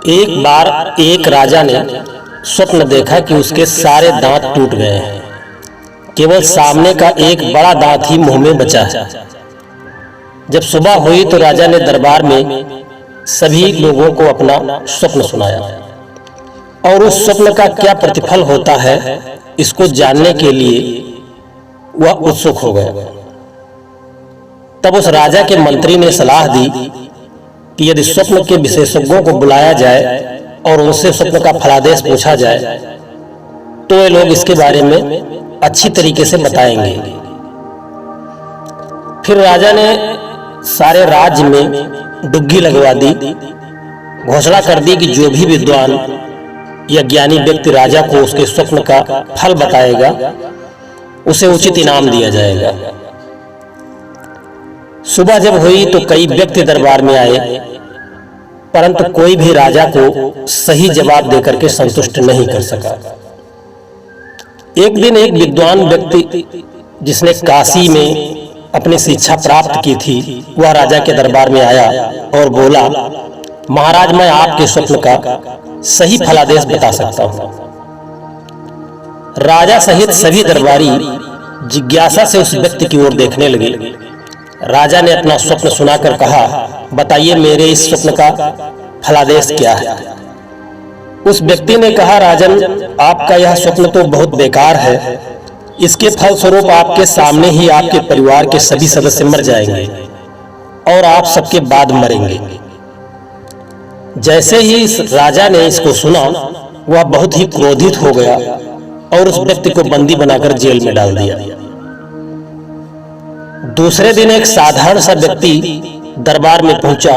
एक बार एक राजा ने स्वप्न देखा कि उसके सारे दांत टूट गए हैं, केवल सामने का एक बड़ा दांत ही मुंह में बचा है। जब सुबह हुई तो राजा ने दरबार में सभी लोगों को अपना स्वप्न सुनाया और उस स्वप्न का क्या प्रतिफल होता है इसको जानने के लिए वह उत्सुक हो गया। तब उस राजा के मंत्री ने सलाह दी कि यदि स्वप्न के विशेषज्ञों को बुलाया जाए और उनसे स्वप्न का फलादेश पूछा जाए तो वे लोग इसके बारे में अच्छी तरीके से बताएंगे। फिर राजा ने सारे राज्य में डुग्गी लगवा दी, घोषणा कर दी कि जो भी विद्वान या ज्ञानी व्यक्ति राजा को उसके स्वप्न का फल बताएगा उसे उचित इनाम दिया जाएगा। सुबह जब हुई तो कई व्यक्ति दरबार में आए, परंतु कोई भी राजा को सही जवाब देकर के संतुष्ट नहीं कर सका। एक दिन एक विद्वान व्यक्ति जिसने काशी में अपनी शिक्षा प्राप्त की थी वह राजा के दरबार में आया और बोला, महाराज मैं आपके स्वप्न का सही फलादेश बता सकता हूं। राजा सहित सभी दरबारी जिज्ञासा से उस व्यक्ति की ओर देखने लगे। राजा ने अपना स्वप्न सुनाकर कहा, बताइए मेरे इस स्वप्न का फलादेश क्या है। उस व्यक्ति ने कहा, राजन आपका यह स्वप्न तो बहुत बेकार है, इसके फलस्वरूप आपके सामने ही आपके परिवार के सभी सदस्य मर जाएंगे और आप सबके बाद मरेंगे। जैसे ही इस राजा ने इसको सुना वह बहुत ही क्रोधित हो गया और उस व्यक्ति को बंदी बनाकर जेल में डाल दिया। दूसरे दिन एक साधारण सा व्यक्ति दरबार में पहुंचा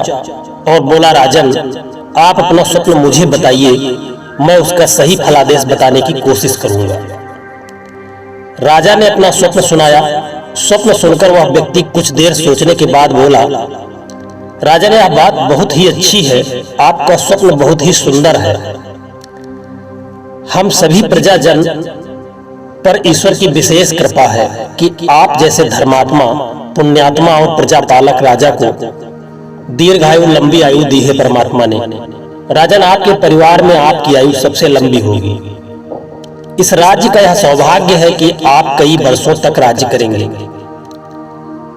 और बोला, राजन आप अपना स्वप्न मुझे बताइए, मैं उसका सही फलादेश बताने की कोशिश करूंगा। राजा ने अपना स्वप्न सुनाया। स्वप्न सुनकर वह व्यक्ति कुछ देर सोचने के बाद बोला, राजा ने यह बात बहुत ही अच्छी है, आपका स्वप्न बहुत ही सुंदर है। हम सभी प्रजाजन पर ईश्वर की विशेष कृपा है कि आप जैसे धर्मात्मा, पुण्यात्मा और प्रजापालक राजा को दीर्घायु लंबी आयु दी है परमात्मा ने। राजन आपके परिवार में आपकी आयु सबसे लंबी होगी। इस राज्य का यह सौभाग्य है कि आप कई वर्षों तक राज्य करेंगे।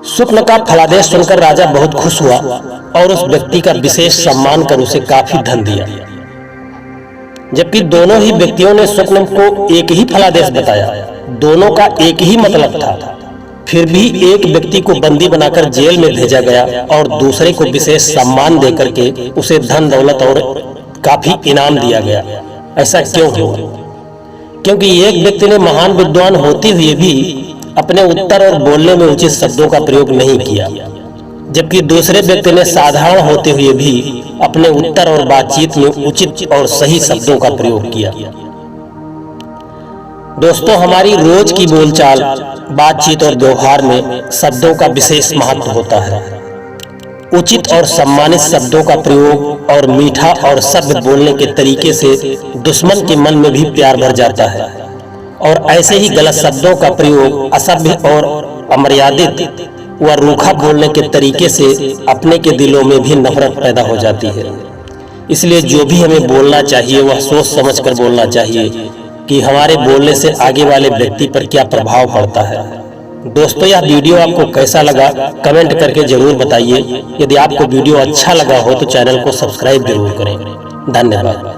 स्वप्न का फलादेश सुनकर राजा बहुत खुश हुआ और उस व्यक्ति का विशेष सम्मान कर उसे काफी धन दिया। जबकि दोनों ही व्यक्तियों ने स्वप्न को एक ही फलादेश बताया, दोनों का एक ही मतलब था, फिर भी एक व्यक्ति को बंदी बनाकर जेल में भेजा गया और दूसरे को विशेष सम्मान देकर के उसे धन दौलत और काफी इनाम दिया गया। ऐसा क्यों हुआ? क्योंकि एक व्यक्ति ने महान विद्वान होते हुए भी अपने उत्तर और बोलने में उचित शब्दों का प्रयोग नहीं किया, जबकि दूसरे व्यक्ति ने साधारण होते हुए भी अपने उत्तर और बातचीत में उचित और सही शब्दों का प्रयोग किया। दोस्तों, हमारी रोज की बोलचाल, बातचीत और व्यवहार में शब्दों का विशेष महत्व होता है। उचित और सम्मानित शब्दों का प्रयोग और मीठा और सभ्य बोलने के तरीके से दुश्मन के मन में भी प्यार भर जाता है और ऐसे ही गलत शब्दों का प्रयोग असभ्य और अमर्यादित व रूखा बोलने के तरीके से अपने के दिलों में भी नफरत पैदा हो जाती है। इसलिए जो भी हमें बोलना चाहिए वह सोच समझ कर बोलना चाहिए कि हमारे बोलने से आगे वाले व्यक्ति पर क्या प्रभाव पड़ता है। दोस्तों, यह वीडियो आपको कैसा लगा कमेंट करके जरूर बताइए। यदि आपको वीडियो अच्छा लगा हो तो चैनल को सब्सक्राइब जरूर करें। धन्यवाद।